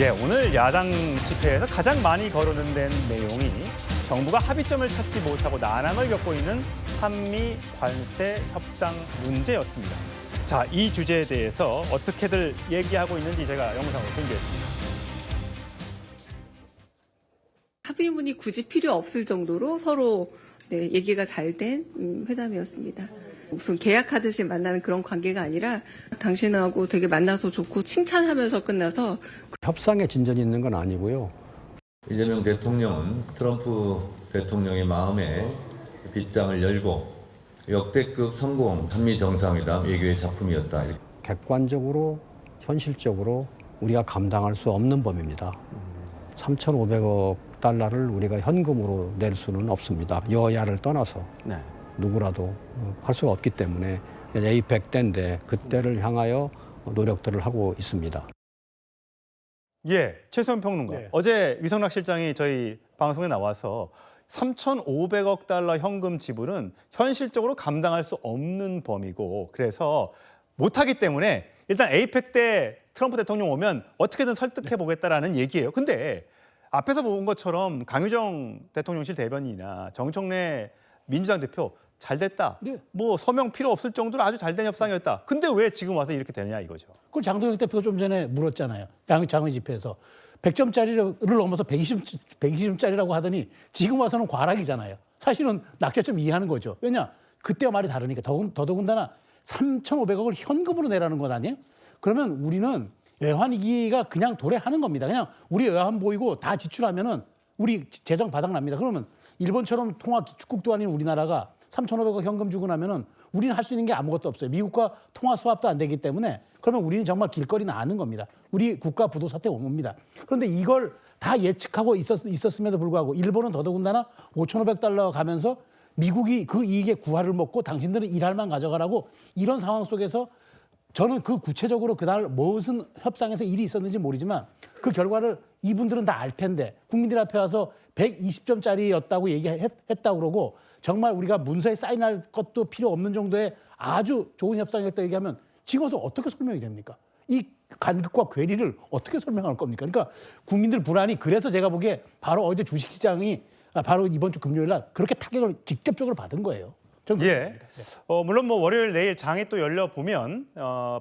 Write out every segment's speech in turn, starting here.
예, 오늘 야당 집회에서 가장 많이 거론된 내용이 정부가 합의점을 찾지 못하고 난항을 겪고 있는 한미 관세 협상 문제였습니다. 자, 이 주제에 대해서 어떻게들 얘기하고 있는지 제가 영상으로 준비했습니다. 합의문이 굳이 필요 없을 정도로 서로 얘기가 잘 된 회담이었습니다. 무슨 계약하듯이 만나는 그런 관계가 아니라 당신하고 되게 만나서 좋고 칭찬하면서 끝나서 협상에 진전이 있는 건 아니고요. 이재명 대통령은 트럼프 대통령의 마음에 빗장을 열고 역대급 성공 한미 정상회담 외교의 작품이었다. 객관적으로 현실적으로 우리가 감당할 수 없는 범위입니다. 3,500억 달러를 우리가 현금으로 낼 수는 없습니다. 여야를 떠나서 누구라도 할 수가 없기 때문에 APEC 때인데 그때를 향하여 노력들을 하고 있습니다. 예, 최소연 평론가. 네. 어제 위성락 실장이 저희 방송에 나와서 3,500억 달러 현금 지불은 현실적으로 감당할 수 없는 범위고 그래서 못하기 때문에 일단 APEC 때 트럼프 대통령 오면 어떻게든 설득해 보겠다라는 얘기예요. 근데 앞에서 본 것처럼 강유정 대통령실 대변인이나 정청래 민주당 대표 잘 됐다. 네. 뭐 서명 필요 없을 정도로 아주 잘된 협상이었다. 근데 왜 지금 와서 이렇게 되느냐 이거죠. 그걸 장동혁 대표가 좀 전에 물었잖아요. 장외 집회에서 100점짜리를 넘어서 120점짜리라고 하더니 지금 와서는 과락이잖아요. 사실은 낙제점 이해하는 거죠. 왜냐? 그때와 말이 다르니까. 더더군다나 3,500억을 현금으로 내라는 것 아니에요? 그러면 우리는 외환위기가 그냥 도래하는 겁니다. 그냥 우리 외환 보이고 다 지출하면은 우리 재정 바닥납니다. 그러면 일본처럼 통화 축국도 아닌 우리나라가 3,500억 현금 주고 나면은 우리는 할 수 있는 게 아무것도 없어요. 미국과 통화 수합도 안 되기 때문에 그러면 우리는 정말 길거리 나는 겁니다. 우리 국가 부도 사태 옵니다. 그런데 이걸 다 예측하고 있었음에도 불구하고 일본은 더더군다나 5,500달러 가면서 미국이 그 이익의 구할을 먹고 당신들은 일할만 가져가라고 이런 상황 속에서 저는 그 구체적으로 그날 무슨 협상에서 일이 있었는지 모르지만 그 결과를 이분들은 다 알 텐데 국민들 앞에 와서 120점짜리였다고 얘기했다고 그러고 정말 우리가 문서에 사인할 것도 필요 없는 정도의 아주 좋은 협상이었다 얘기하면 지금 와서 어떻게 설명이 됩니까? 이 간극과 괴리를 어떻게 설명할 겁니까? 그러니까 국민들 불안이 그래서 제가 보기에 바로 어제 주식시장이 바로 이번 주 금요일 날 그렇게 타격을 직접적으로 받은 거예요. 예. 물론 뭐 월요일 내일 장이 또 열려 보면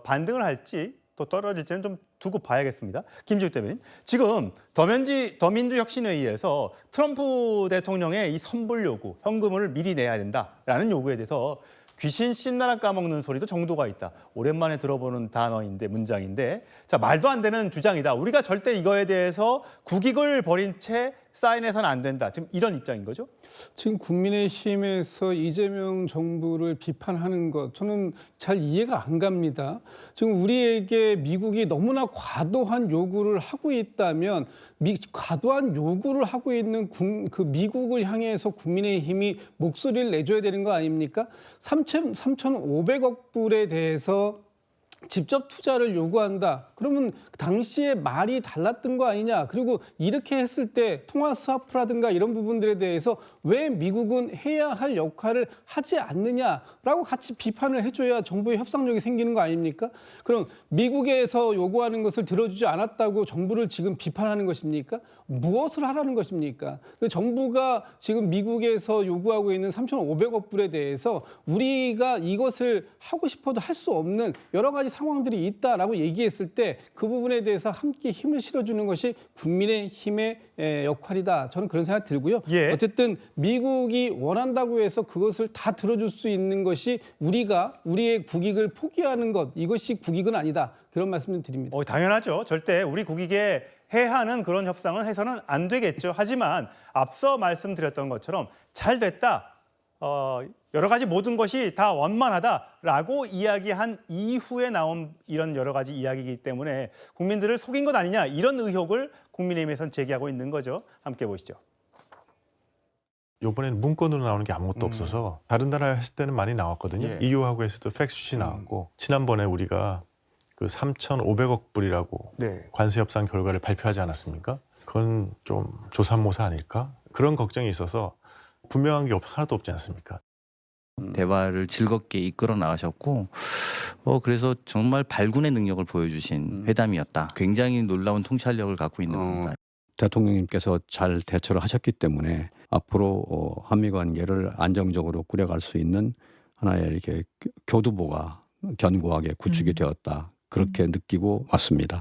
반등을 할지 또 떨어질지는 좀 두고 봐야겠습니다. 김지욱 대변인. 지금 더민주혁신회의에서 트럼프 대통령의 이 선불 요구, 현금을 미리 내야 된다라는 요구에 대해서 귀신 씻나라 까먹는 소리도 정도가 있다. 오랜만에 들어보는 단어인데 문장인데 자 말도 안 되는 주장이다. 우리가 절대 이거에 대해서 국익을 버린 채 사인해서는 안 된다. 지금 이런 입장인 거죠? 지금 국민의힘에서 이재명 정부를 비판하는 것 저는 잘 이해가 안 갑니다. 지금 우리에게 미국이 너무나 과도한 요구를 하고 있다면 과도한 요구를 하고 있는 그 미국을 향해서 국민의힘이 목소리를 내줘야 되는 거 아닙니까? 3,500억 불에 대해서 직접 투자를 요구한다. 그러면 당시에 말이 달랐던 거 아니냐. 그리고 이렇게 했을 때 통화 스와프라든가 이런 부분들에 대해서 왜 미국은 해야 할 역할을 하지 않느냐라고 같이 비판을 해줘야 정부의 협상력이 생기는 거 아닙니까? 그럼 미국에서 요구하는 것을 들어주지 않았다고 정부를 지금 비판하는 것입니까? 무엇을 하라는 것입니까? 정부가 지금 미국에서 요구하고 있는 3,500억 불에 대해서 우리가 이것을 하고 싶어도 할 수 없는 여러 가지 상황들이 있다라고 얘기했을 때 그 부분에 대해서 함께 힘을 실어주는 것이 국민의힘의 역할이다. 저는 그런 생각이 들고요. 예. 어쨌든 미국이 원한다고 해서 그것을 다 들어줄 수 있는 것이 우리가 우리의 국익을 포기하는 것 이것이 국익은 아니다. 그런 말씀을 드립니다. 당연하죠. 절대 우리 국익에 해하는 그런 협상은 해서는 안 되겠죠. 하지만 앞서 말씀드렸던 것처럼 잘 됐다. 여러 가지 모든 것이 다 원만하다라고 이야기한 이후에 나온 이런 여러 가지 이야기이기 때문에 국민들을 속인 것 아니냐 이런 의혹을 국민의힘에서는 제기하고 있는 거죠. 함께 보시죠. 이번에는 문건으로 나오는 게 아무것도 없어서 다른 나라 했을 때는 많이 나왔거든요. EU하고 했을 때 팩트sheet이 나왔고 지난번에 우리가 그 3,500억 불이라고 관세 협상 결과를 발표하지 않았습니까? 그건 좀 조삼모사 아닐까? 그런 걱정이 있어서 분명한 게 하나도 없지 않습니까? 대화를 즐겁게 이끌어 나가셨고 그래서 정말 발군의 능력을 보여주신 회담이었다. 굉장히 놀라운 통찰력을 갖고 있는 겁니다. 대통령님께서 잘 대처를 하셨기 때문에 앞으로 한미 관계를 안정적으로 꾸려갈 수 있는 하나의 이렇게 교두보가 견고하게 구축이 되었다. 그렇게 느끼고 왔습니다.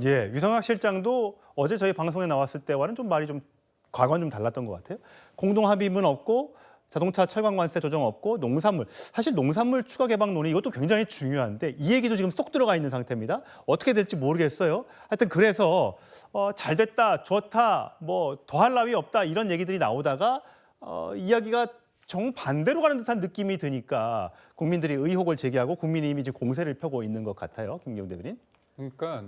예, 유성학 실장도 어제 저희 방송에 나왔을 때와는 좀 말이 좀 과거는 좀 달랐던 것 같아요. 공동 합의문 없고 자동차 철강 관세 조정 없고 농산물, 사실 농산물 추가 개방 논의 이것도 굉장히 중요한데 이 얘기도 지금 쏙 들어가 있는 상태입니다. 어떻게 될지 모르겠어요. 하여튼 그래서 잘 됐다, 좋다, 뭐 더할 나위 없다 이런 얘기들이 나오다가 이야기가 정반대로 가는 듯한 느낌이 드니까 국민들이 의혹을 제기하고 국민이 이미 지금 공세를 펴고 있는 것 같아요. 김기용 대변인. 그러니까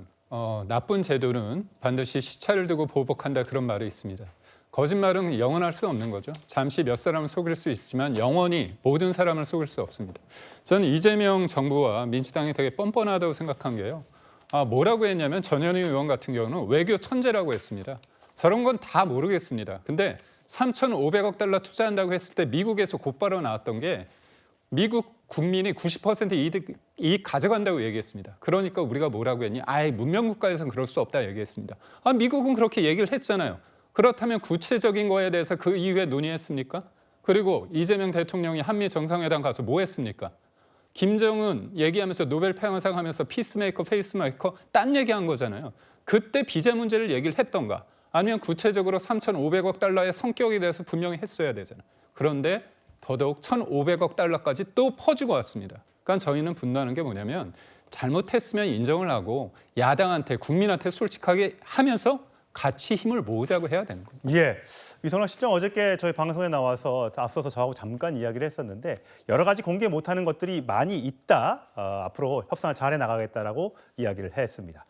나쁜 제도는 반드시 시차를 두고 보복한다 그런 말이 있습니다. 거짓말은 영원할 수 없는 거죠. 잠시 몇 사람을 속일 수 있지만 영원히 모든 사람을 속일 수 없습니다. 저는 이재명 정부와 민주당이 되게 뻔뻔하다고 생각한 게요. 뭐라고 했냐면 전현희 의원 같은 경우는 외교 천재라고 했습니다. 저런 건 다 모르겠습니다. 근데 3,500억 달러 투자한다고 했을 때 미국에서 곧바로 나왔던 게 미국 국민이 90% 이익 가져간다고 얘기했습니다. 그러니까 우리가 뭐라고 했니? 문명 국가에서는 그럴 수 없다 얘기했습니다. 미국은 그렇게 얘기를 했잖아요. 그렇다면 구체적인 거에 대해서 그 이후에 논의했습니까? 그리고 이재명 대통령이 한미 정상회담 가서 뭐 했습니까? 김정은 얘기하면서 노벨 평화상 하면서 피스메이커, 페이스메이커 딴 얘기한 거잖아요. 그때 비자 문제를 얘기를 했던가? 아니면 구체적으로 3,500억 달러의 성격에 대해서 분명히 했어야 되잖아요. 그런데 더더욱 1,500억 달러까지 또 퍼주고 왔습니다. 그러니까 저희는 분노하는 게 뭐냐면 잘못했으면 인정을 하고 야당한테 국민한테 솔직하게 하면서 같이 힘을 모으자고 해야 되는 거예요. 예, 유성학 실장 어저께 저희 방송에 나와서 앞서서 저하고 잠깐 이야기를 했었는데 여러 가지 공개 못하는 것들이 많이 있다. 앞으로 협상을 잘해 나가겠다라고 이야기를 했습니다.